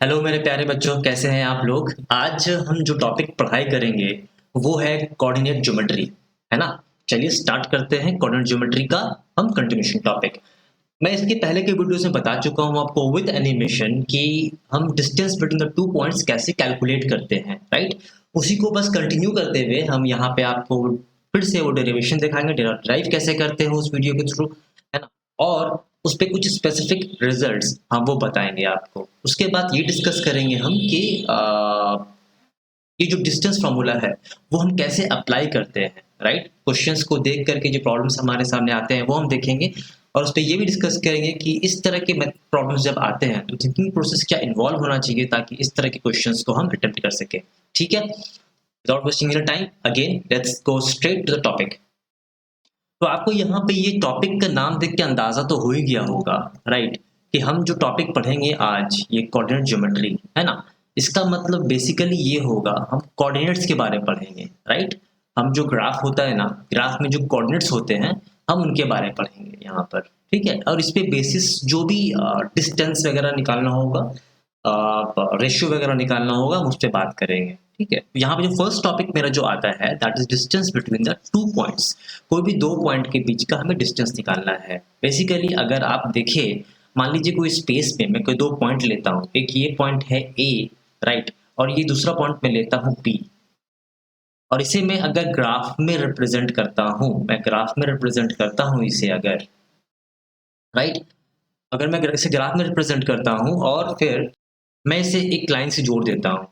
Hello मेरे प्यारे बच्चों, कैसे हैं आप लोग। आज हम जो टॉपिक पढ़ाई करेंगे वो है कोऑर्डिनेट ज्योमेट्री, है ना। चलिए स्टार्ट करते हैं कोऑर्डिनेट ज्योमेट्री का हम कंटिन्यूशन टॉपिक। मैं इसके पहले के वीडियोस में बता चुका हूं आपको विद एनिमेशन कि हम distance between the two points कैसे कैलकुलेट करते हैं, राइट। उसी को बस कंटिन्यू करते हुए हम यहाँ पे आपको फिर से वो डेरिवेशन दिखाएंगे, ड्राइव कैसे करते हैं उस वीडियो के थ्रू, है ना। और उस पे कुछ स्पेसिफिक रिजल्ट्स हम वो बताएंगे आपको। उसके बाद ये डिस्कस करेंगे हम कि ये जो डिस्टेंस फॉर्मूला है वो हम कैसे अप्लाई करते हैं, राइट। क्वेश्चंस को देख करके जो प्रॉब्लम्स हमारे सामने आते हैं वो हम देखेंगे। और उस पर ये भी डिस्कस करेंगे कि इस तरह के प्रॉब्लम्स जब आते हैं तो थिंकिंग प्रोसेस क्या इन्वॉल्व होना चाहिए ताकि इस तरह के क्वेश्चंस को हम अटेम्प्ट कर सकें। ठीक है, without wasting your time again let's go straight to the topic. तो आपको यहाँ पे ये टॉपिक का नाम देख के अंदाजा तो हो ही गया होगा, राइट, कि हम जो टॉपिक पढ़ेंगे आज ये कोऑर्डिनेट ज्योमेट्री है ना। इसका मतलब बेसिकली ये होगा हम कोऑर्डिनेट्स के बारे में पढ़ेंगे, राइट। हम जो ग्राफ होता है ना, ग्राफ में जो कोऑर्डिनेट्स होते हैं हम उनके बारे में पढ़ेंगे यहाँ पर। ठीक है, और इस पे बेसिस जो भी डिस्टेंस वगैरह निकालना होगा, रेशियो वगैरह निकालना होगा, हम उस पर बात करेंगे। ठीक है, तो यहाँ पे जो फर्स्ट टॉपिक मेरा जो आता है that is distance between the two points. कोई भी दो पॉइंट के बीच का हमें डिस्टेंस निकालना है। बेसिकली अगर आप देखें, मान लीजिए कोई स्पेस में मैं कोई दो पॉइंट लेता हूँ, एक ये पॉइंट है ए, राइट, और ये दूसरा पॉइंट मैं लेता हूँ बी। और इसे मैं अगर ग्राफ में रिप्रेजेंट करता हूँ, मैं ग्राफ में रिप्रेजेंट करता हूँ इसे अगर, राइट, अगर मैं इसे ग्राफ में रिप्रेजेंट करता हूँ और फिर मैं इसे एक लाइन से जोड़ देता हूँ।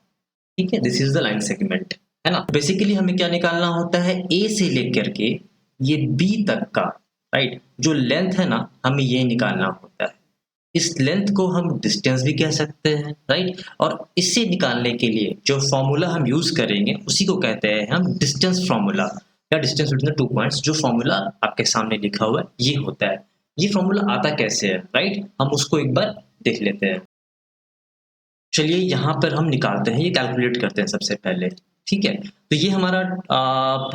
ठीक है, this is the line segment, है ना। बेसिकली हमें क्या निकालना होता है, ए से लेकर के ये बी तक का, राइट, जो लेंथ है ना हमें ये निकालना होता है। इस लेंथ को हम डिस्टेंस भी कह सकते हैं, राइट। और इससे निकालने के लिए जो फॉर्मूला हम यूज करेंगे उसी को कहते हैं हम डिस्टेंस फॉर्मूला या distance between the two points. जो फॉर्मूला आपके सामने लिखा हुआ है ये होता है। ये फॉर्मूला आता कैसे है, राइट, हम उसको एक बार देख लेते हैं। चलिए यहाँ पर हम निकालते हैं, ये कैलकुलेट करते हैं सबसे पहले। ठीक है, तो ये हमारा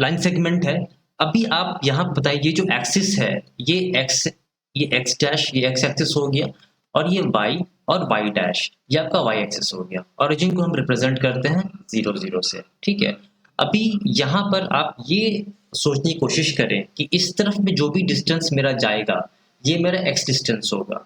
लाइन सेगमेंट है। अभी आप यहाँ बताइए, ये जो एक्सिस है ये एक्स, ये एक्स डैश, ये एक्स एक्सिस हो गया, और ये वाई और वाई डैश ये आपका वाई एक्सिस हो गया। ओरिजिन को हम रिप्रेजेंट करते हैं 0 0 से। ठीक है, अभी यहाँ पर आप ये सोचने की कोशिश करें कि इस तरफ में जो भी डिस्टेंस मेरा जाएगा ये मेरा एक्स डिस्टेंस होगा,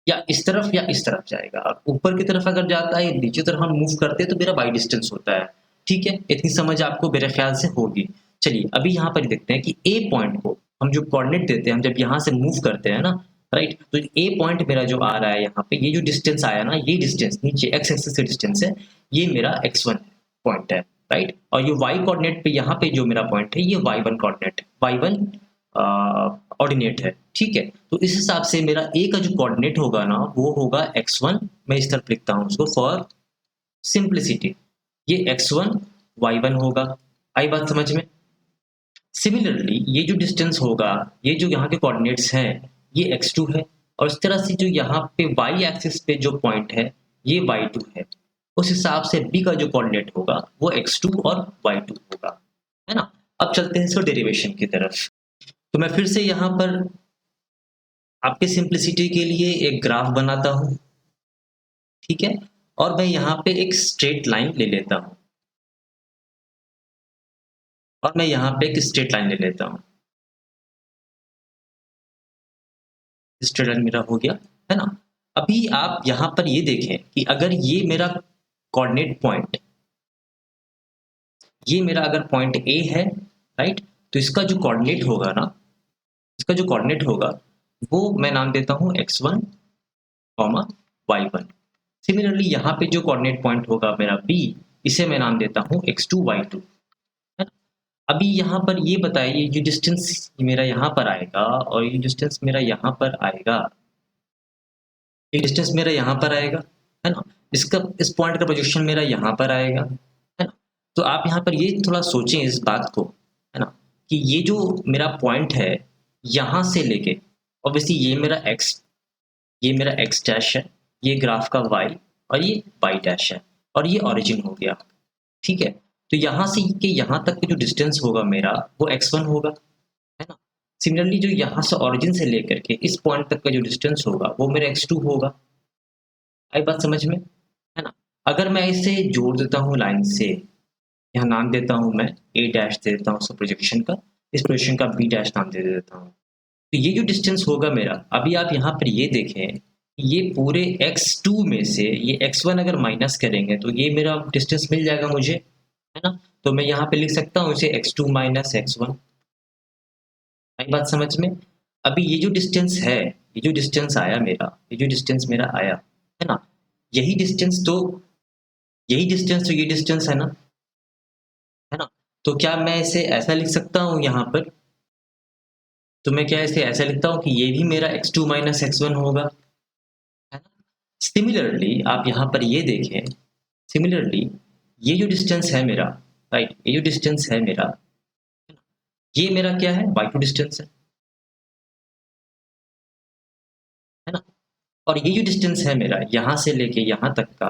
या इस तरफ जाएगा। अब ऊपर की तरफ अगर जाता है, नीचे तरफ हम मूव करते हैं तो मेरा बाई डिस्टेंस होता है। ठीक है, इतनी समझ आपको मेरे ख्याल से होगी। चलिए अभी यहाँ पर देखते हैं कि ए पॉइंट को हम जो कोऑर्डिनेट देते हैं, हम जब यहाँ से मूव करते हैं ना, राइट, तो ए पॉइंट मेरा जो आ रहा है यहाँ पे, ये जो डिस्टेंस आया ना, ये डिस्टेंस नीचे एक्स एक्सिस से डिस्टेंस है, ये मेरा x1 पॉइंट है, राइट। और ये y कोऑर्डिनेट पे यहाँ पे जो मेरा पॉइंट है ये y1 कोऑर्डिनेट, y1 ऑर्डिनेट है। ठीक है, तो इस हिसाब से मेरा ए का जो कोऑर्डिनेट होगा ना वो होगा x1। मैं इस तरफ लिखता हूँ उसको फॉर सिंप्लिसिटी, ये x1 y1 होगा। आई बात समझ में। सिमिलरली ये जो डिस्टेंस होगा, ये जो यहाँ के कोऑर्डिनेट्स हैं ये x2 है, और इस तरह से जो यहाँ पे y एक्सिस पे जो पॉइंट है ये y2 है। उस हिसाब से b का जो कोऑर्डिनेट होगा वो x2 और y2 होगा, है ना। अब चलते हैं इसको डेरिवेशन की तरफ। तो मैं फिर से यहाँ पर आपके सिंप्लिसिटी के लिए एक ग्राफ बनाता हूँ। ठीक है, और मैं यहाँ पे एक स्ट्रेट लाइन ले लेता हूँ, और मैं यहाँ पे एक स्ट्रेट लाइन ले लेता हूँ। स्ट्रेट लाइन मेरा हो गया, है ना। अभी आप यहाँ पर ये देखें कि अगर ये मेरा कोऑर्डिनेट पॉइंट, ये मेरा अगर पॉइंट ए है, राइट, तो इसका जो कोऑर्डिनेट होगा ना, इसका जो कोऑर्डिनेट होगा वो मैं नाम देता हूँ x1 कॉमा y1। सिमिलरली यहाँ पे जो कोऑर्डिनेट पॉइंट होगा मेरा b, इसे मैं नाम देता हूँ x2 y2, है ना। अभी यहाँ पर ये बताइए, जो डिस्टेंस मेरा यहाँ पर आएगा और ये डिस्टेंस मेरा यहाँ पर आएगा, ये डिस्टेंस मेरा यहाँ पर आएगा, है ना। इसका इस पॉइंट का पोजीशन मेरा यहाँ पर आएगा, है ना। तो आप यहाँ पर ये थोड़ा सोचें इस बात को, है ना, कि ये जो मेरा पॉइंट है यहाँ से लेके, ऑब्वियसली ये मेरा एक्स डैश है, ये ग्राफ का वाई, और ये वाई डैश है, और ये ओरिजिन हो गया। ठीक है, तो यहाँ से के यहाँ तक का जो डिस्टेंस होगा मेरा वो x1 होगा, है ना। सिमिलरली जो यहाँ से ओरिजिन से लेकर के इस पॉइंट तक का जो डिस्टेंस होगा वो मेरा x2 होगा। आई बात समझ में, है अगर मैं इसे जोड़ देता हूँ लाइन से, यहाँ नाम देता हूँ मैं ए डैश दे देता हूँ उसको प्रोजेक्शन का, इस प्रोजेक्शन का बी डैश नाम दे देता हूँ। तो ये जो डिस्टेंस होगा मेरा, अभी आप यहाँ पर ये देखें, ये पूरे x2 में से ये x1 अगर माइनस करेंगे तो ये मेरा डिस्टेंस मिल जाएगा मुझे, है ना? तो मैं यहाँ पे लिख सकता हूँ इसे x2 माइनस x1। आई बात समझ में? अभी ये जो डिस्टेंस है, ये जो डिस्टेंस आया मेरा, ये जो डिस्टेंस मेरा आया, है ना? यही डिस्टेंस तो यही डिस्टेंस तो ये डिस्टेंस है ना? तो क्या मैं इसे ऐसा लिख सकता हूँ यहाँ पर? तो मैं क्या इसे ऐसा लिखता हूँ कि ये भी मेरा x2 माइनस x1 होगा, है ना? सिमिलरली आप यहाँ पर ये देखें, सिमिलरली ये जो डिस्टेंस है मेरा, राइट, ये जो डिस्टेंस है मेरा, ये मेरा क्या है, y2 डिस्टेंस है ना? और ये जो डिस्टेंस है मेरा यहाँ से लेके यहाँ तक का,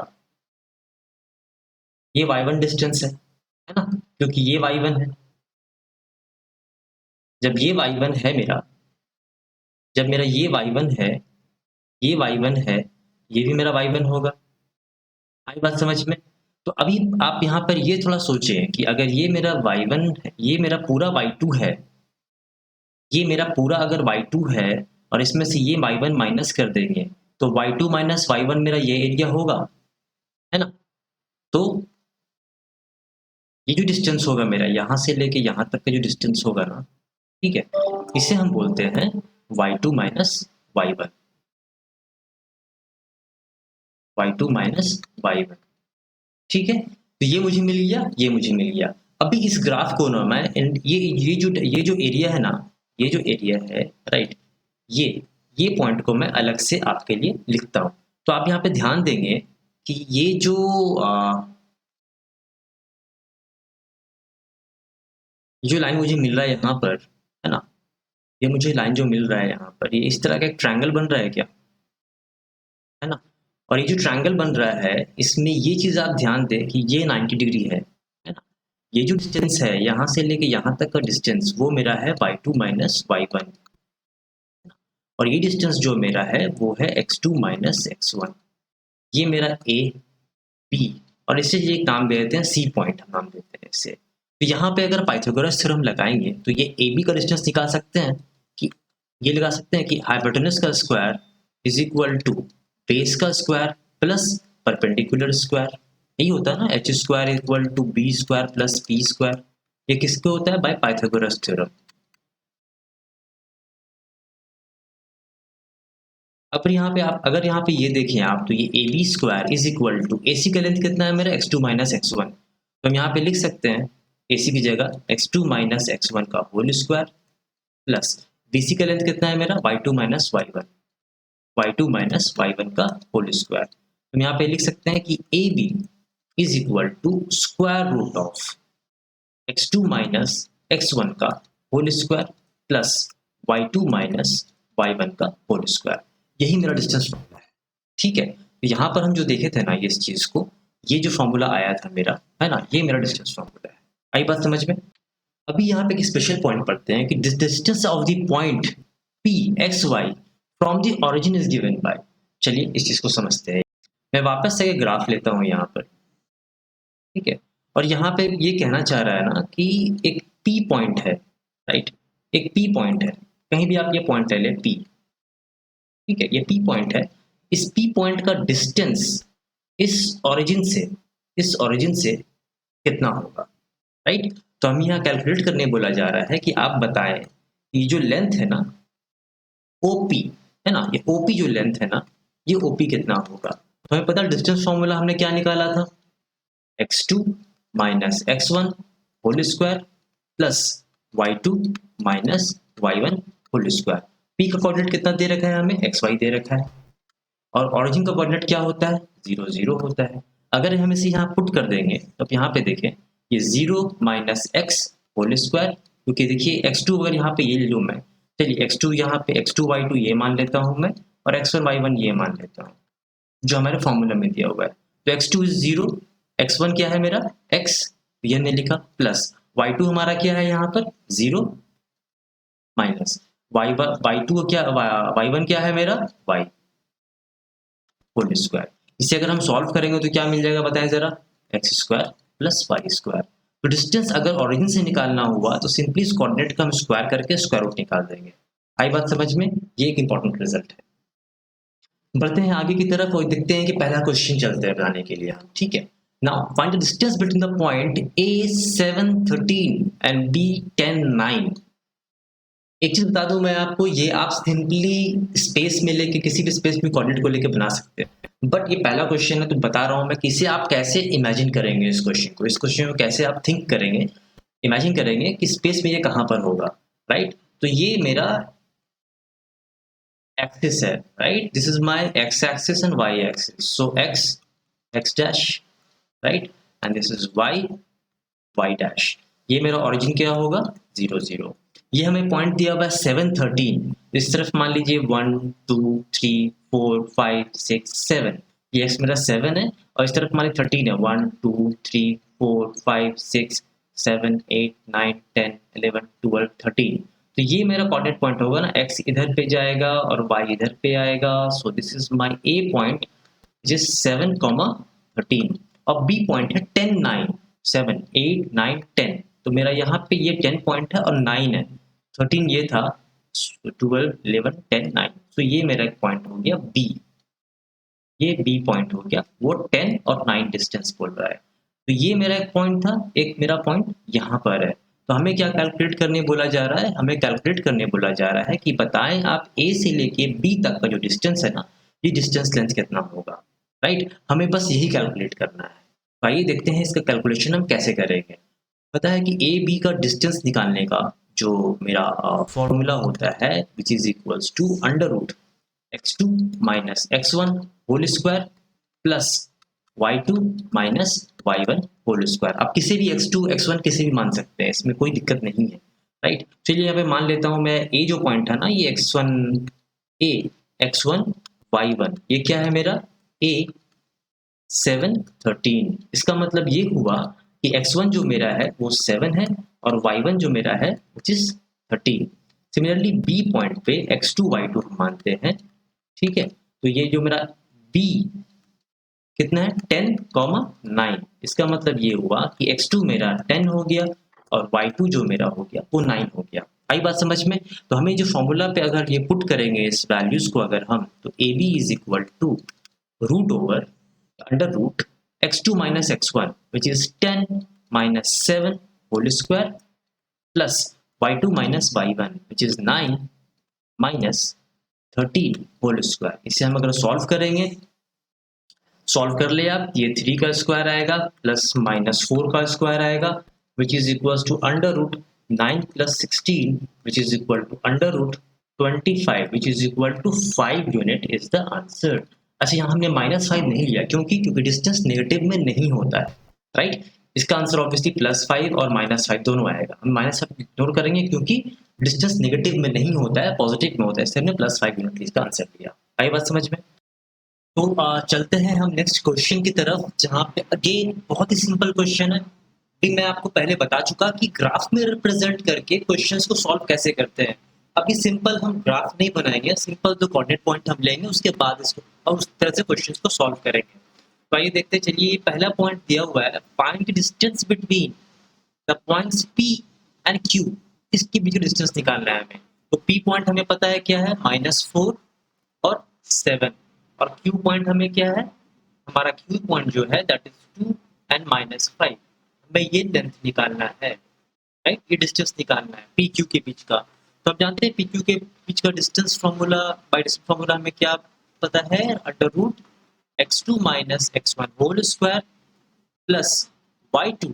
ये y1 डिस्टेंस है ना? क्योंकि ये y1 है। जब ये y1 है मेरा, जब मेरा ये y1 है, ये y1 है, ये भी मेरा y1 होगा। आई बात समझ में? तो अभी आप यहाँ पर ये थोड़ा सोचें कि अगर ये मेरा y1 है, ये मेरा पूरा y2 है, ये मेरा पूरा अगर y2 है और इसमें से ये y1 माइनस कर देंगे तो y2 माइनस y1 मेरा ये एरिया होगा, है ना? तो ये जो डिस्टेंस होगा मेरा यहाँ से लेके यहाँ तक का जो डिस्टेंस होगा ना, ठीक है, इसे हम बोलते हैं y2 minus y1, y2 minus y1, ठीक है? तो ये मुझे मिल गया, ये मुझे मिल गया। अभी इस ग्राफ को ना मैं ये जो एरिया है ना, ये जो एरिया है, राइट, ये पॉइंट को मैं अलग से आपके लिए लिखता हूँ। तो आप यहाँ पे ध्यान देंगे कि ये जो लाइन मुझे मिल रहा है यहाँ पर, है ना? ये मुझे लाइन जो मिल रहा है यहाँ पर, ये इस तरह का एक ट्रायंगल बन रहा है क्या? है ना? और ये जो ट्रायंगल बन रहा है, इसमें ये चीज़ आप ध्यान दें कि ये 90 डिग्री है ना? ये जो डिस्टेंस है यहाँ से लेके यहाँ तक का डिस्टेंस वो मेरा है y2 माइनस y1, और ये डिस्टेंस जो मेरा है वो है x2 माइनस x1। ये मेरा ए बी, और इसे ये एक नाम दे देते हैं सी पॉइंट, हम नाम देते हैं इसे। तो यहाँ पे अगर पाइथागोरस थ्योरम लगाएंगे तो ये ए बी का डिस्टेंस निकाल सकते हैं कि ये लगा सकते हैं कि हाइपोटेनस का square is equal to base का स्क्वायर प्लस परपेंडिकुलर स्क्वायर। यही होता है ना, H square equal to B square plus P square. ये किसके होता है? By Pythagoras theorem. अब यहाँ पे आप अगर यहाँ पे ये देखें आप, तो ये A B square is equal to A C का लेंथ कितना है मेरा, x2 माइनस x1। तो हम यहाँ पे लिख सकते हैं ए सी की जगह x2 माइनस x1 का whole square plus B C का लेंथ कितना है मेरा, y2 minus y1, y2 minus y1 का होल स्क्वायर। हम यहाँ पे लिख सकते हैं कि A B is equal to square root of x2 minus x1 का whole square plus y2 minus y1 का होल स्क्वायर। यही मेरा डिस्टेंस फॉर्मूला है, ठीक है? तो यहाँ पर हम जो देखे थे ना, ये इस चीज को, ये जो फॉर्मूला आया था मेरा, है ना, ये मेरा डिस्टेंस फॉर्मूला है। आई बात समझ में? अभी यहाँ पे एक स्पेशल पॉइंट पढ़ते हैं कि distance of the point P X Y from the origin is given by. चलिए इस चीज को समझते हैं। मैं वापस से ग्राफ लेता हूँ यहाँ पर, ठीक है? और यहाँ पे ये कहना चाह रहा है ना कि एक पी पॉइंट है, राइट, एक पी पॉइंट है, कहीं भी आप ये पॉइंट ले लें पी, ठीक है, ये पी पॉइंट है। इस पी पॉइंट का डिस्टेंस इस ओरिजिन से कितना होगा, राइट? तो हम यहाँ कैलकुलेट करने बोला जा रहा है कि आप बताएं ये जो लेंथ है ना ओपी, है ना, ये ओपी जो लेंथ है ना, ये ओपी कितना होगा? तो हमें पता है डिस्टेंस फॉर्मूला हमने क्या निकाला था, x2 minus x1 whole square plus y2 minus y1 whole square. P का कोऑर्डिनेट कितना दे रखा है हमें, xy दे रखा है, और ऑरिजिन का कोऑर्डिनेट क्या होता है, 0 0 होता है। अगर हम इसे यहाँ पुट कर देंगे तो यहाँ पे देखें ये 0 माइनस एक्स होल स्क्वायर, क्योंकि देखिए x2 अगर यहाँ पे ये ले लूँ मैं, चलिए x2 यहाँ पे x2 y2 ये मान लेता हूँ मैं, और x1 y1 ये मान लेता हूँ जो हमारे फॉर्मूला में दिया हुआ है। तो x2 इज 0, x1 क्या है मेरा x, ये हमने लिखा, प्लस y2 हमारा क्या है यहाँ पर 0 माइनस y2 क्या y1 क्या है मेरा y होल स्क्वायर। इसे अगर हम सॉल्व करेंगे तो क्या मिल जाएगा बताएं जरा, X square plus Y square. तो डिस्टेंस अगर ओरिजिन से निकालना हुआ तो सिंपली इस कोऑर्डिनेट का हम स्क्वायर करके स्क्वायर रूट निकाल देंगे। आई बात समझ में, ये एक इंपॉर्टेंट रिजल्ट है। बढ़ते हैं आगे की तरफ और देखते हैं कि पहला क्वेश्चन चलते हैं बनाने के लिए हम, ठीक है। Now find the distance between the point A 7 13 and B 10 9। एक चीज बता दूं मैं आपको, ये आप सिंपली स्पेस में लेके किसी भी स्पेस में कोऑर्डिनेट को लेके बना सकते हैं, बट ये पहला क्वेश्चन है तो बता रहा हूं मैं कि इसे आप कैसे इमेजिन करेंगे, इस क्वेश्चन को कैसे आप थिंक करेंगे, इमेजिन करेंगे कि स्पेस में ये कहां पर होगा, राइट। तो ये मेरा एक्सिस है, right, this is my X axis and Y axis, so X X dash, right, and this is Y Y dash. ये मेरा ओरिजिन क्या होगा, 0 0। ये हमें पॉइंट दिया हुआ है 7 13, इस तरफ मान लीजिए 1 2 3 4 5 6 7, ये एक्स मेरा 7 है, और इस तरफ मान लीजिए 13 है, 1 2 3 4 5 6 7 8 9 10 11 12 13। तो ये मेरा कोऑर्डिनेट पॉइंट होगा ना, एक्स इधर पे जाएगा और वाई इधर पे आएगा, so this is my A point जिस 7 13, और बी पॉइंट है 10 9, 7 8 9 10। तो मेरा यहाँ पे ये 10 पॉइंट है और 9 है, 13 ये था, 12 11 10 9, तो ये मेरा एक पॉइंट हो गया बी, ये बी पॉइंट हो गया, वो 10 और 9 डिस्टेंस बोल रहा है। तो ये मेरा एक पॉइंट था, एक मेरा पॉइंट यहाँ पर है। तो हमें क्या कैलकुलेट करने बोला जा रहा है, हमें कैलकुलेट करने बोला जा रहा है कि बताएं आप ए से लेके बी तक का जो डिस्टेंस है ना, ये डिस्टेंस लेंथ कितना होगा, राइट। हमें बस यही कैलकुलेट करना है। तो आइए देखते हैं इसका कैलकुलेशन हम कैसे करेंगे। पता है कि ए बी का डिस्टेंस निकालने का जो मेरा फॉर्मूला होता है, which is equals to under root x2 minus x1 whole square plus y2 minus y1 whole square. आप किसी भी x2 x1 किसी भी मान सकते हैं, इसमें कोई दिक्कत नहीं है, राइट। चलिए यहाँ पे मान लेता हूँ मैं, a जो पॉइंट है ना, ये x1 a x1 y1, ये क्या है मेरा a 7 13। इसका मतलब ये हुआ कि x1 जो मेरा है वो 7 है और y1 जो मेरा है which is 13। Similarly b point पे x2 y2 हम मानते हैं, ठीक है। तो ये जो मेरा b कितना है 10 9, इसका मतलब ये हुआ कि x2 मेरा 10 हो गया और y2 जो मेरा हो गया वो 9 हो गया। आई बात समझ में। तो हमें जो फॉर्मूला पे अगर ये पुट करेंगे इस वैल्यूज को अगर हम, तो A B is equal to root over under root x2 minus x1 which is 10 minus 7 whole square plus y2 minus y1 which is 9 minus 13 whole square. इसे हम अगर सॉल्व करेंगे, सॉल्व कर ले आप, ये 3 का स्क्वायर आएगा प्लस माइनस 4 का स्क्वायर आएगा which is equal to under root 9 plus 16 which is equal to under root 25 which is equal to 5 unit is the answer. अच्छा, यहाँ हमने -5 नहीं लिया, क्योंकि डिस्टेंस नेगेटिव में नहीं होता है, राइट। इसका आंसर ऑब्वियसली +5 और -5 दोनों आएगा। हम -5 इग्नोर करेंगे क्योंकि डिस्टेंस नेगेटिव में नहीं होता है, पॉजिटिव में होता है, इसलिए हमने +5 यूनिट इसका आंसर लिया। आई बात समझ में। तो चलते हैं हम नेक्स्ट क्वेश्चन की तरफ, जहाँ पे अगेन बहुत ही सिंपल क्वेश्चन है। अभी मैं आपको पहले बता चुका कि ग्राफ में रिप्रेजेंट करके क्वेश्चंस को सॉल्व कैसे करते हैं। अभी सिंपल हम ग्राफ नहीं बनाएंगे, सिंपल जो कोऑर्डिनेट पॉइंट हम लेंगे उसके बाद इसको और उस तरह से क्वेश्चंस को सॉल्व करेंगे। तो आइए देखते हैं। चलिए, पहला पॉइंट दिया हुआ है, find the distance between the points P and Q। इसके बीच डिस्टेंस निकालना है हमें। तो P पॉइंट हमें पता है क्या है, -4 और 7, और Q पॉइंट हमें क्या है, हमारा Q पॉइंट जो है दैट इज 2 एंड -5। हमें ये लेंथ निकालना है, राइट, ये डिस्टेंस निकालना है पी क्यू के बीच का। तो हम जानते हैं पी क्यू के बीच का distance formula, by distance formula हमें क्या पता है, under root x2 minus x1 whole square plus y2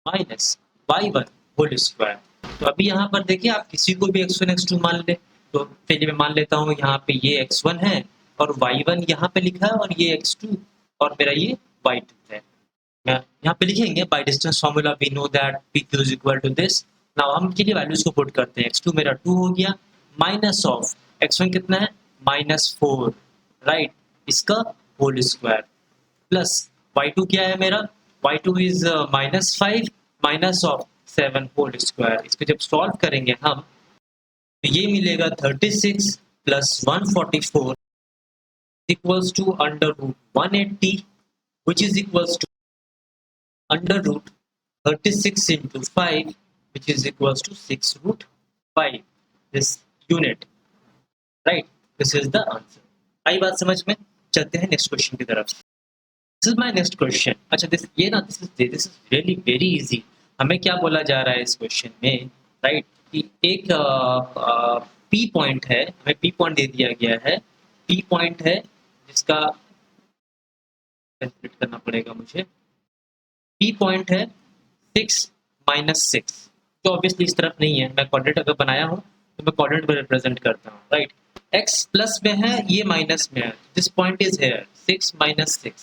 minus y1 whole square. तो अभी यहाँ पर देखिए, आप किसी को भी x1 x2 मान ले। तो चलिए मैं मान लेता हूँ यहाँ पे ये x1 है और y1 यहाँ पे लिखा है और ये x2 और मेरा ये y2 है। यहाँ पे लिखेंगे by distance formula we know that P Q is equal to this. Now हम के लिए वैल्यूज को पुट करते हैं। x2 मेरा 2 हो गया, माइनस ऑफ x1 कितना है -4, राइट, इसका होल स्क्वायर प्लस y2 क्या है मेरा, y2 is -5 minus of 7 whole square. इसको जब सॉल्व करेंगे हम तो ये मिलेगा 36 plus 144 equals to under root 180, which is equals to under root 36 into 5, which is equals to 6 root 5, this unit, right? This is the answer. आई बात समझ में? चलते हैं नेक्स्ट क्वेश्चन की तरफ. This is my next question. अच्छा, this is really very easy. हमें क्या बोला जा रहा है इस क्वेश्चन में, राइट? कि एक पी पॉइंट है, हमें पी पॉइंट दे दिया गया है. पी पॉइंट है जिसका कैलकुलेट करना पड़ेगा मुझे. पी पॉइंट है 6 माइनस 6. तो ऑब्वियसली इस तरफ नहीं है. मैं क्वाड्रेंट अगर बनाया हूँ तो मैं क्वाड्रेंट को रिप्रेजेंट करता हूँ, राइट? एक्स प्लस में है, ये माइनस में है. This point is here 6 minus 6,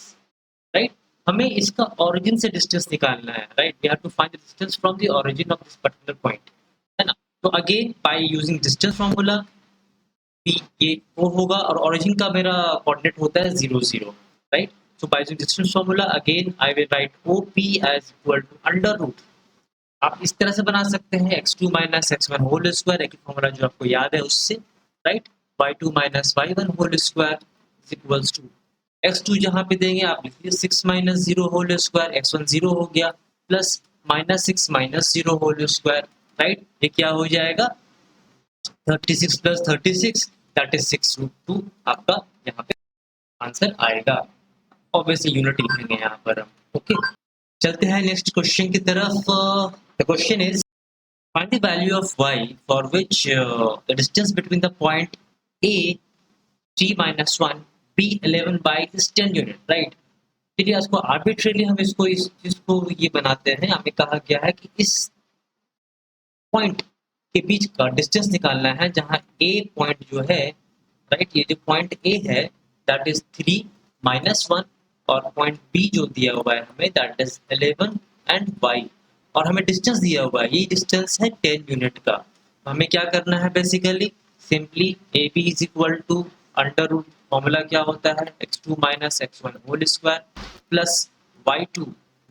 right? हमें इसका ओरिजिन से डिस्टेंस निकालना है, right? We have to find the distance from the origin of this particular point, है ना? तो again by using distance formula, ये वो होगा और ओरिजिन का मेरा कोऑर्डिनेट होता है 0 0, right? So by using distance formula, again I will write OP as equal to under root. आप इस तरह से बना सकते हैं x2 minus x1 whole square, एक फॉर्मूला जो आपको याद है उससे, right? y2 minus y1 whole square is equals to x2 जहाँ पे देंगे आप लिखिए 6 minus 0 whole square, x1 0 हो गया, plus minus 6 minus 0 whole square, right? ये क्या हो जाएगा? 36 plus 36, that is 6 root 2. आपका यहाँ पे आंसर आएगा. ऑब्वियसली यूनिट लिखेंगे यहाँ पर हम. ओके, चलते हैं नेक्स्ट क्वेश्चन की तरफ. The question is find the value of y for which the distance between the point a 3-1 b 11 by is 10 unit, right? चलिए इसको आर्बिट्रेरली हम इसको इस चीज को ये बनाते हैं. हमें कहा गया है कि इस पॉइंट के बीच का डिस्टेंस निकालना है जहाँ a पॉइंट जो है, राइट? ये जो पॉइंट a है दैट इज 3-1 और पॉइंट बी जो दिया हुआ है हमें दैट इज 11 एंड y, और हमें डिस्टेंस दिया हुआ है, ये डिस्टेंस है 10 यूनिट का. तो हमें क्या करना है basically, simply A B is equal to under root, formula क्या होता है x2 minus x1 whole square plus y2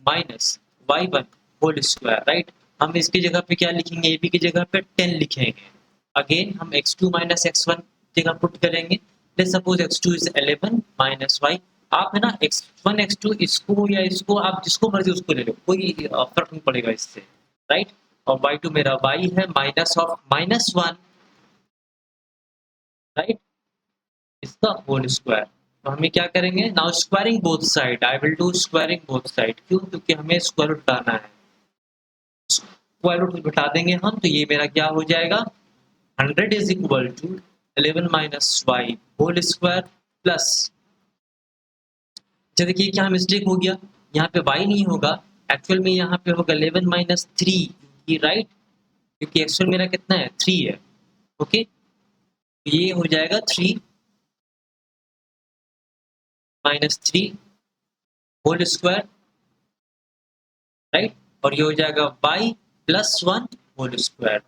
minus y1 whole square, right? हम इसकी जगह पे क्या लिखेंगे, ए बी की जगह पे 10 लिखेंगे. अगेन हम x2 माइनस x1 जगह पुट करेंगे. Let's suppose x2 is 11 minus y. आप है ना x1 x2 इसको या इसको आप जिसको मर्जी उसको ले लो, कोई फर्क नहीं पड़ेगा इससे, राइट? और y2 मेरा y है माइनस ऑफ -1, राइट? इसका होल स्क्वायर. तो हमें क्या करेंगे now, squaring both side. I will do squaring both side. क्यों? क्योंकि हमें स्क्वायर रूट हटाना है. स्क्वायर रूट हटा देंगे हम तो ये मेरा क्या हो जाएगा, 100 is equal to 11 minus y whole square plus, देखिए क्या मिस्टेक हो गया, यहाँ पे y नहीं होगा, एक्चुअल में यहाँ पे होगा 11 माइनस 3, राइट? क्योंकि एक्चुअल मेरा कितना है 3 है. ओके, ये हो जाएगा 3 माइनस 3 होल स्क्वायर, राइट? और ये हो जाएगा y प्लस 1 होल स्क्वायर.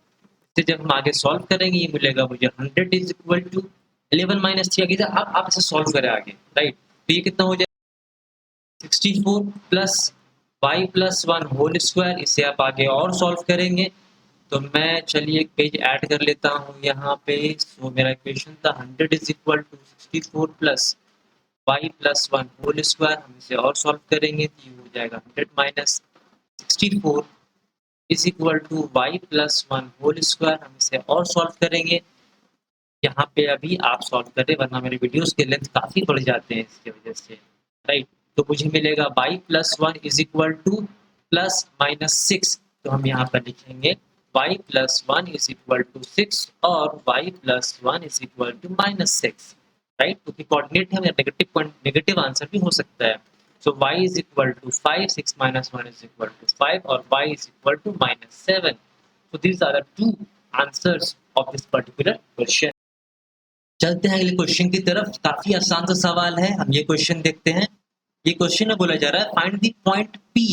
तो जब हम आगे सॉल्व करेंगे ये मिलेगा मुझे 100 इज इक्वल टू 11 माइनस 3. आगे आप इसे सॉल्व करें आगे, राइट? तो ये कितना हो जाएगा 64 plus y plus 1 whole square. इसे आप आगे और सॉल्व करेंगे तो मैं चलिए एक पेज ऐड कर लेता हूँ यहाँ पे. सो मेरा इक्वेशन था 100 is equal to 64 plus y plus 1 whole square. हम इसे और सॉल्व करेंगे तो ये हो जाएगा 100 minus 64 is equal to y plus 1 whole square. हम इसे और सॉल्व करेंगे. यहाँ पे अभी आप सॉल्व करें वरना मेरे वीडियोस के लेंथ काफ़ी बढ़ जाते हैं इसकी वजह से, राइट? तो मुझे मिलेगा y plus 1 is equal to plus minus 6. तो हम यहाँ पर लिखेंगे y plus 1 is equal to 6 और y plus 1 is equal to minus 6, right? क्योंकि कोऑर्डिनेट है, नेगेटिव आंसर भी हो सकता है. So y is equal to 5, 6 minus 1 is equal to 5 और y is equal to minus 7. So these are the two answers of this particular question. चलते हैं अगले क्वेश्चन की तरफ. काफी आसान सा सवाल है, हम ये क्वेश्चन देखते हैं. ये क्वेश्चन में बोला जा रहा है find the point P.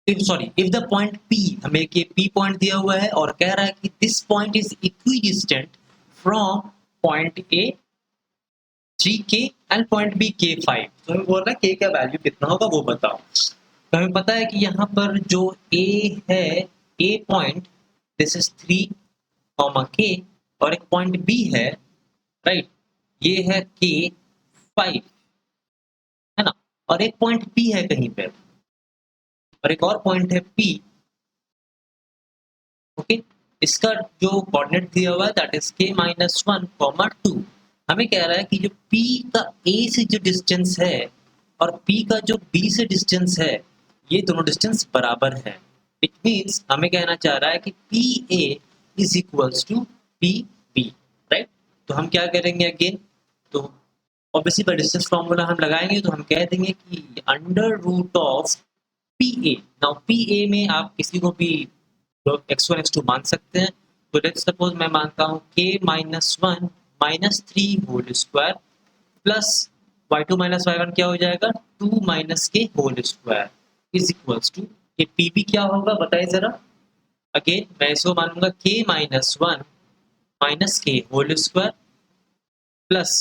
If the point P, हमें एक P पॉइंट दिया हुआ है और कह रहा है कि this point is equidistant from point A 3k and point B k5. तो हमें बोल रहा है k का वैल्यू कितना होगा वो बताओ. तो हमें पता है कि यहाँ पर जो a है, a point this is 3 k और एक पॉइंट b है, राइट? ये है k 5 है ना, और एक पॉइंट P है कहीं पे, और एक और पॉइंट है P। ओके, इसका जो कोऑर्डिनेट दिया हुआ है दैट इज k-1, 2। हमें कह रहा है कि जो P का A से जो डिस्टेंस है और P का जो B से डिस्टेंस है, ये दोनों डिस्टेंस बराबर है। इट मीन्स हमें कहना चाह रहा है कि PA is equals to PB, right. तो हम क्या करेंगे अगेन, तो ऑब्वियसली बाय डिस्टेंस फॉर्मूला हम लगाएंगे, तो हम कह देंगे कि under root of PA। Now PA में आप किसी को भी x1 x2 मान सकते हैं। तो लेट्स सपोज मैं मानता हूँ k-1 - 3 whole square plus y2 - y1 क्या हो जाएगा 2 - k whole square is equals to, ये pb क्या होगा बताइए जरा। अगेन मैं इसको मानूंगा k-1 - k whole square plus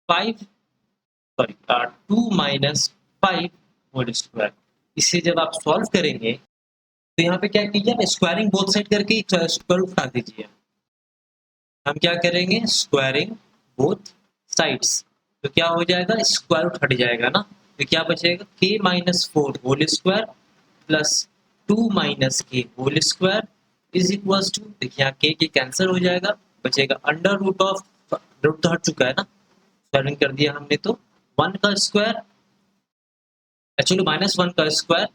5 sorry 2 - 5 whole square. इसे जब आप सॉल्व करेंगे तो यहाँ पे क्या कीजिए, आप स्क्वायरिंग बोथ साइड करके स्क्वायर रूट हटा दीजिए। हम क्या करेंगे, स्क्वायरिंग बोथ साइड्स, तो क्या हो जाएगा, स्क्वायर रूट हट जाएगा ना, तो क्या बचेगा k-4 whole square plus 2 - k whole square is equals to, देखिए यहाँ k कैंसिल हो जाएगा, बचेगा अंडर रूट ऑफ, रूट तो हट चुका है ना, स्क्वायरिंग कर दिया हमने, तो 1 का स्क्वायर, एक्चुअली -1 का स्क्वायर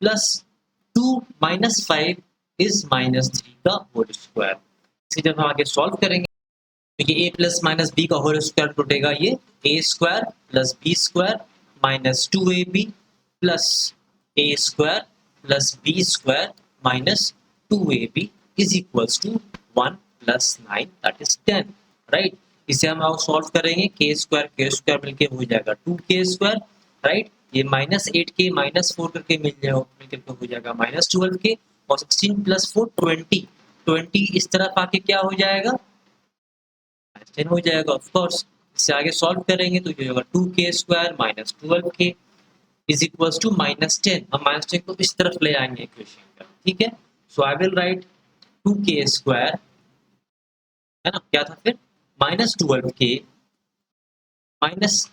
प्लस 2 - 5 इज -3 का होल स्क्वायर। इसे जब हम आगे सॉल्व करेंगे तो ये a प्लस माइनस बी का होल स्क्वायर टूटेगा, ये a square plus B square minus 2ab plus a square plus B square minus 2ab is equals to 1 plus 9 that is 10, right. इसे हम अब सॉल्व करेंगे, k स्क्वायर मिलके हो जाएगा 2k स्क्वायर, राइट। ये -8k -4 करके मिलकर हो जाएगा -12k, और 16 प्लस 4 20, 20 इस तरफ आके क्या हो जाएगा 10 हो जाएगा। ऑफ कोर्स इससे आगे सॉल्व करेंगे तो ये होगा 2k square minus 12k is equals to -10। हम -10 को इस तरफ ले आएंगे इक्वेशन का, ठीक है। So I will write 2k square, है ना, क्या था फिर -12k माइनस,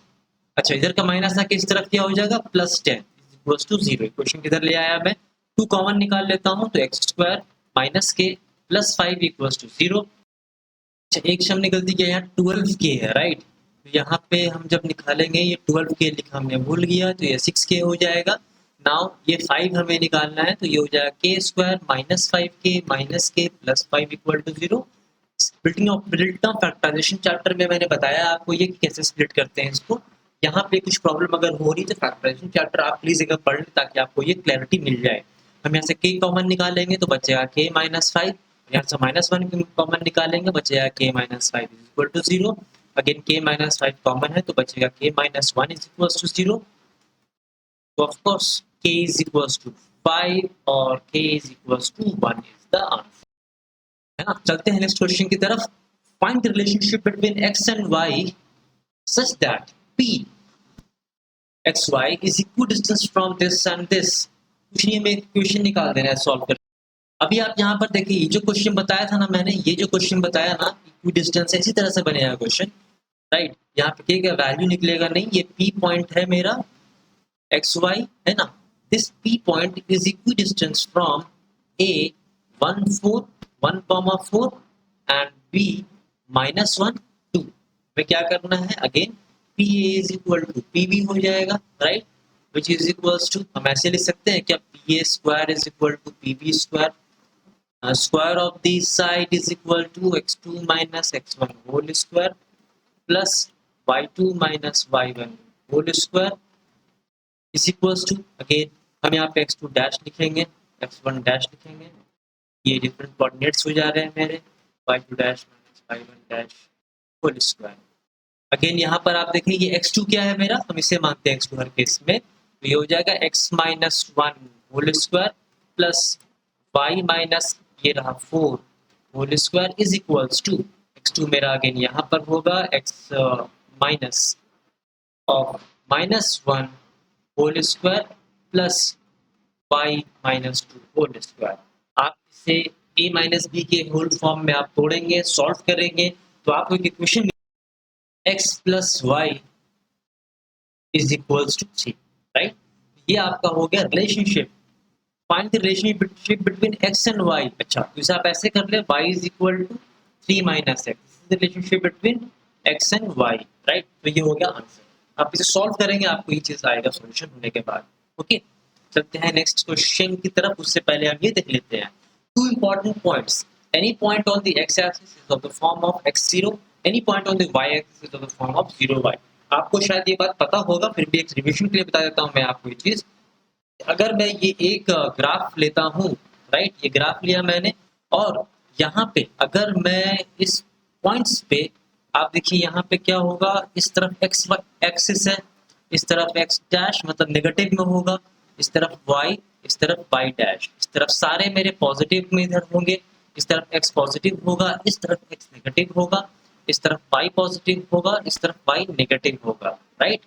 अच्छा इधर का माइनस ना, किस तरफ क्या हो जाएगा +10 इज इक्वल्स टू 0। इक्वेशन किधर ले आया मैं, 2 कॉमन निकाल लेता हूँ, तो x square minus k plus 5 equals to 0। अच्छा एक से हमने गलती किया, यहाँ 12k है, राइट। तो यहाँ पे हम जब निकालेंगे, ये 12k लिखा हमने भूल गया, तो ये 6k हो जाएगा। नाउ ये 5 हमें निकालना है, तो ये हो जाएगा k square minus 5k minus k plus 5 equal to 0। Built of factorization chapter में मैंने बताया आपको ये कि कैसे स्प्लिट करते हैं इसको। यहाँ पे कुछ प्रॉब्लम अगर हो रही है तो फैक्टराइजेशन चैप्टर आप प्लीज एक बार पढ़ लें ताकि आपको ये क्लैरिटी मिल जाए। हम यहाँ से k कॉमन निकालेंगे तो बचेगा k माइनस 5, यहाँ से -1 कॉमन निकालेंगे बचेगा k minus 5 is equal to 0। Again k minus 5 common है तो बचेगा k minus 1 is equal to 0। तो of course k is equal to 5 और k is equal to 1 is the answer, है ना। चलते हैं नेक्स्ट क्वेश्चन की तरफ। Find the relationship between x and y such that p xy is equidistant from this and this। कुछ नहीं, हमें इक्वेशन निकाल देना है सॉल्व कर। अभी आप यहाँ पर देखिए, ये जो क्वेश्चन बताया था ना मैंने, ये जो क्वेश्चन बताया ना इक्विडिस्टेंस, इसी तरह से बनेगा क्वेश्चन, राइट। यहाँ पे क्या वैल्यू निकलेगा नहीं, ये P पॉइंट है मेरा XY, है ना। This P point is equidistance from A 1 4 1,4 and B -1 2। हमें क्या करना है again, PA is equal to PB हो जाएगा, right, which is equals to, हम ऐसे लिख सकते हैं क्या, PA square is equal to PB square, square of the side is equal to x2 minus x1 whole square plus y2 minus y1 whole square is equals to, again हम यहाँ पे x2 dash लिखेंगे, x1 dash लिखेंगे, ये different coordinates हो जा रहे हैं मेरे, y2 dash minus y1 dash whole square. Again यहाँ पर आप देखिए ये x2 क्या है मेरा, हम इसे मानते हैं x2 हर केस में, तो ये हो जाएगा x minus 1 whole square plus y minus ये रहा 4 whole square is equals to, x2 मेरा अगेन यहाँ पर होगा x minus of -1 whole square plus y minus 2 whole square. आप इसे a माइनस बी के होल फॉर्म में आप तोड़ेंगे, सॉल्व करेंगे, तो आपको एक equation x plus Y is equals to 3, right. ये आपका हो गया relationship. Find the relationship between x and y। अच्छा, तो इसे आप ऐसे कर ले, y is equal to 3 minus X, relationship between x and y, right. तो ये हो गया आंसर। आप इसे सॉल्व करेंगे, आपको ये चीज आएगा सॉल्यूशन होने के बाद। ओके, चलते हैं नेक्स्ट क्वेश्चन की तरफ। उससे पहले हम ये देख लेते हैं two important points. Any point on the x axis is of the form of x0, any point on the y axis is of the form of 0y। आपको शायद ये बात पता होगा, फिर भी एक रिवीजन के लिए बता देता हूं मैं आपको ये चीज। अगर मैं ये एक ग्राफ लेता हूँ, राइट, ये ग्राफ लिया मैंने, और यहाँ पे अगर मैं इस पॉइंट्स पे, आप देखिए यहाँ पे क्या होगा, इस तरफ एक्स एक्सिस है, इस तरफ एक्स डैश मतलब नेगेटिव में होगा, इस तरफ वाई, इस तरफ वाई डैश, इस तरफ सारे मेरे पॉजिटिव में इधर होंगे, इस तरफ एक्स पॉजिटिव होगा, इस तरफ एक्स नेगेटिव होगा, इस तरफ वाई पॉजिटिव होगा, इस तरफ वाई नेगेटिव होगा, राइट।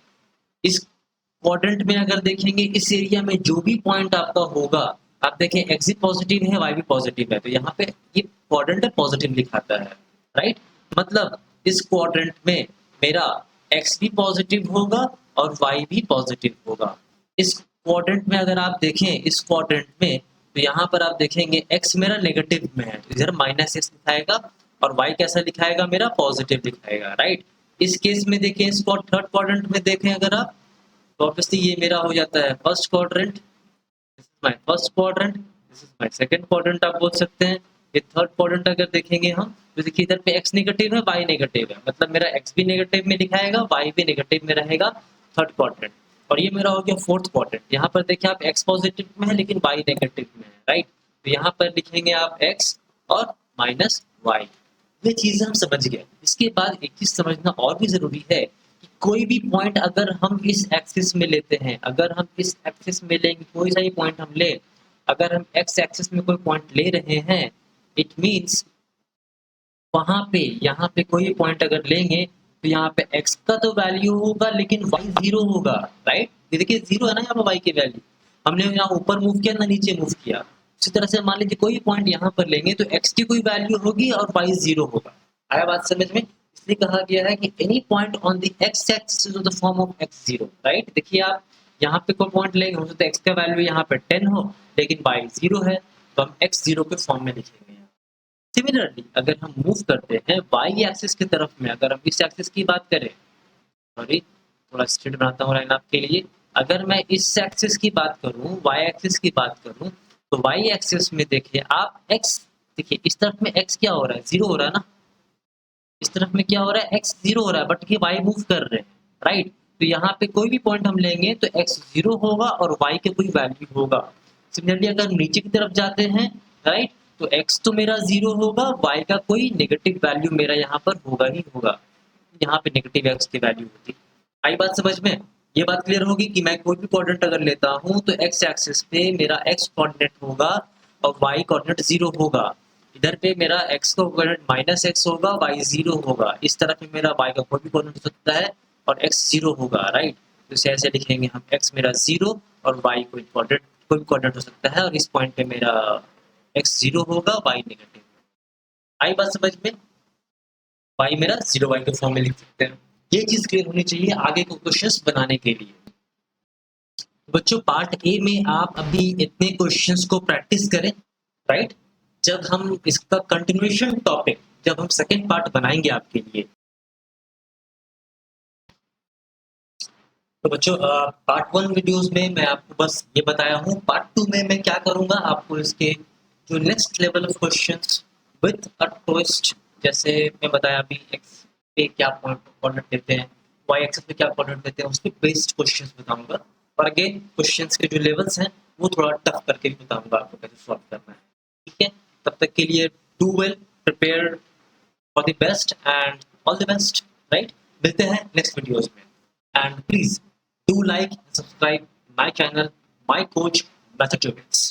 इस क्वाड्रेंट में अगर देखेंगे, इस एरिया में जो भी पॉइंट आपका होगा, आप देखें एक्स भी पॉजिटिव है, वाई भी पॉजिटिव है, तो यहाँ पे ये क्वाड्रेंट पॉजिटिव लिखाता है, राइट। मतलब इस क्वाड्रेंट में मेरा एक्स भी पॉजिटिव होगा और वाई भी पॉजिटिव होगा। इस क्वाड्रेंट में अगर आप देखें, इस क्वाड्रेंट में, तो यहाँ पर आप देखेंगे एक्स मेरा नेगेटिव में है, तो इधर माइनस एक्स लिखाएगा, और वाई कैसा लिखाएगा, मेरा पॉजिटिव लिखाएगा, राइट। इस केस में देखें, इस थर्ड क्वाड्रेंट में देखें अगर आप, तो ऑब्वियसली ये मेरा हो जाता है first quadrant, this is my first quadrant, this is my second quadrant आप बोल सकते हैं। ये थर्ड क्वाड्रेंट अगर देखेंगे हम, तो देखिए इधर पे x नेगेटिव है, y नेगेटिव है, मतलब मेरा x भी नेगेटिव में दिखाएगा, y भी नेगेटिव में रहेगा, थर्ड क्वाड्रेंट। और ये मेरा हो गया फोर्थ क्वाड्रेंट। यहाँ पर देखिए आप x पॉजिटिव में है लेकिन y नेगेटिव में है, राइट। तो यहाँ पर लिखेंगे आप x और माइनस y। ये चीजें हम समझ गए। इसके बाद एक चीज समझना और भी जरूरी है कि कोई भी पॉइंट अगर हम इस एक्सिस में लेते हैं, अगर हम इस एक्सिस में लेंगे, कोई सा भी पॉइंट हम ले, अगर हम एक्स एक्सिस में कोई पॉइंट ले रहे हैं, इट मीन्स वहां पे, यहाँ पे कोई पॉइंट अगर लेंगे, तो यहाँ पे x का तो वैल्यू होगा लेकिन y जीरो होगा, राइट। ये देखिए जीरो है ना यहाँ पे y की वैल्यू, हमने यहाँ ऊपर मूव किया ना नीचे मूव किया। इसी तरह से मान लीजिए कोई पॉइंट यहाँ पर लेंगे तो x की कोई वैल्यू होगी और y जीरो होगा। आया बात समझ में? इसलिए कहा गया है कि any point on the x axis is the form of x0, right. देखिए आप यहाँ पे कोई पॉइंट लेंगे, हो सकता है x का वैल्यू यहाँ पे 10 हो लेकिन y जीरो है, तो हम x0 के फॉर्म में लिखेंगे। सिमिलरली अगर हम मूव करते हैं y एक्सिस की तरफ में, अगर हम इस एक्सिस की बात करें, सॉरी थोड़ा स्ट्रेट बनाता हूँ लाइन आपके लिए, अगर मैं इस एक्सिस की बात करूँ, y एक्सिस की बात करूँ, तो y एक्सिस में देखिए आप x, देखिए इस तरफ में x क्या हो रहा है, जीरो हो रहा है ना, इस तरफ में क्या हो रहा है, x जीरो हो रहा है, बट ये y मूव कर रहे हैं, राइट। तो यहाँ पे कोई भी पॉइंट हम लेंगे तो x जीरो होगा और y के कोई वैल्यू होगा। सिमिलरली अगर नीचे की तरफ जाते हैं, राइट, तो x तो मेरा जीरो होगा, y का कोई नेगेटिव वैल्यू मेरा यहाँ पर होगा ही होगा, यहाँ पे नेगेटिव x की वैल्यू होती। आई बात समझ में? ये बात क्लियर होगी कि मैं कोई भी कोऑर्डिनेट अगर लेता हूँ तो x एक्सिस पे मेरा x कोऑर्डिनेट होगा और y कोऑर्डिनेट जीरो होगा, इधर पे मेरा x का कोऑर्डिनेट माइनस एक्स होगा, y जीरो होगा, इस तरफ में मेरा y का कोई भी कोऑर्डिनेट हो सकता है और x जीरो होगा, राइट। तो इसे ऐसे लिखेंगे हम, x मेरा जीरो और y कोई कोऑर्डिनेट हो सकता है, और इस पॉइंट पे मेरा x जीरो होगा, y नेगेटिव। आई बात समझ में? y मेरा जीरो, y के फॉर्म में लिख सकते हैं। ये चीज क्लियर होनी चाहिए आगे को क्वेश्चंस बनाने के लिए। बच्चों पार्ट ए में आप अभी इतने क्वेश्चंस को प्रैक्टिस करें, राइट। जब हम इसका कंटिन्यूएशन टॉपिक, जब हम सेकंड पार्ट बनाएंगे आपके लिए, तो बच्चों पार्ट वन वीडियोस में मैं आपको बस ये बताया हूँ। पार्ट टू में मैं क्या करूँगा, आपको इसके जो next level of questions with a twist, जैसे मैं बताया अभी एक्स पे क्या कोऑर्डिनेट देते हैं, वाई एक्सिस पे क्या कोऑर्डिनेट देते हैं, उसके बेस्ड क्वेश्चंस बताऊंगा। और अगेन क्वेश्चंस के जो लेवल्स हैं वो थोड़ा टफ करके भी बताऊंगा आपको कैसे सॉल्व करना है, ठीक है। तब तक के लिए do well, prepare for the best and all the best, right. मिलते हैं नेक्स्ट वीडियोस में, and please do like and subscribe my channel, my coach Method Tutorials.